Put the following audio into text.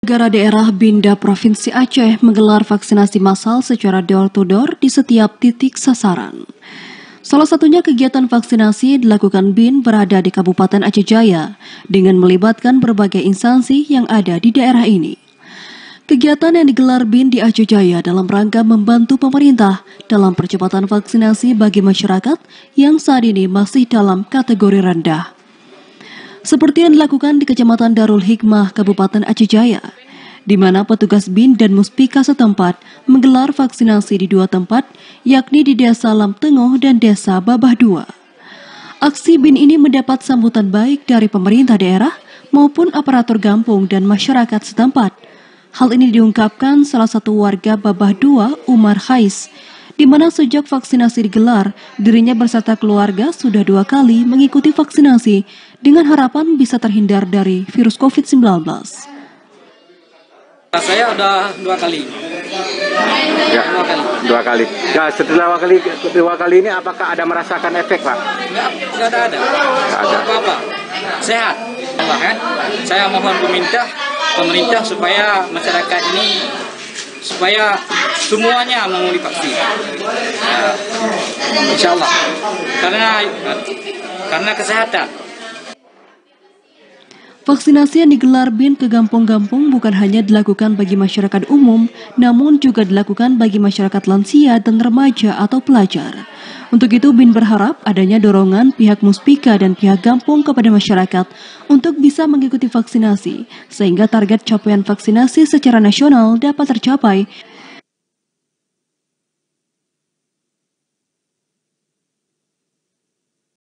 Negara daerah Binda Provinsi Aceh menggelar vaksinasi massal secara door-to-door di setiap titik sasaran. Salah satunya kegiatan vaksinasi dilakukan BIN berada di Kabupaten Aceh Jaya dengan melibatkan berbagai instansi yang ada di daerah ini. Kegiatan yang digelar BIN di Aceh Jaya dalam rangka membantu pemerintah dalam percepatan vaksinasi bagi masyarakat yang saat ini masih dalam kategori rendah. Seperti yang dilakukan di Kecamatan Darul Hikmah, Kabupaten Aceh Jaya, di mana petugas BIN dan Muspika setempat menggelar vaksinasi di dua tempat, yakni di Desa Lam Tengoh dan Desa Babah II. Aksi BIN ini mendapat sambutan baik dari pemerintah daerah maupun aparatur kampung dan masyarakat setempat. Hal ini diungkapkan salah satu warga Babah II, Umar Khais, di mana sejak vaksinasi digelar, dirinya beserta keluarga sudah 2 kali mengikuti vaksinasi dengan harapan bisa terhindar dari virus COVID-19. Saya udah 2 kali. Ya, 2 kali. Ya, setelah 2 kali ini apakah ada merasakan efek, Pak? Nggak ada. Apa-apa. Sehat. Kan? Saya mohon pemerintah supaya masyarakat ini supaya semuanya mau divaksin. Insya Allah. Karena kesehatan. Vaksinasi yang digelar BIN ke kampung-kampung bukan hanya dilakukan bagi masyarakat umum, namun juga dilakukan bagi masyarakat lansia dan remaja atau pelajar. Untuk itu, BIN berharap adanya dorongan pihak Muspika dan pihak kampung kepada masyarakat untuk bisa mengikuti vaksinasi, sehingga target capaian vaksinasi secara nasional dapat tercapai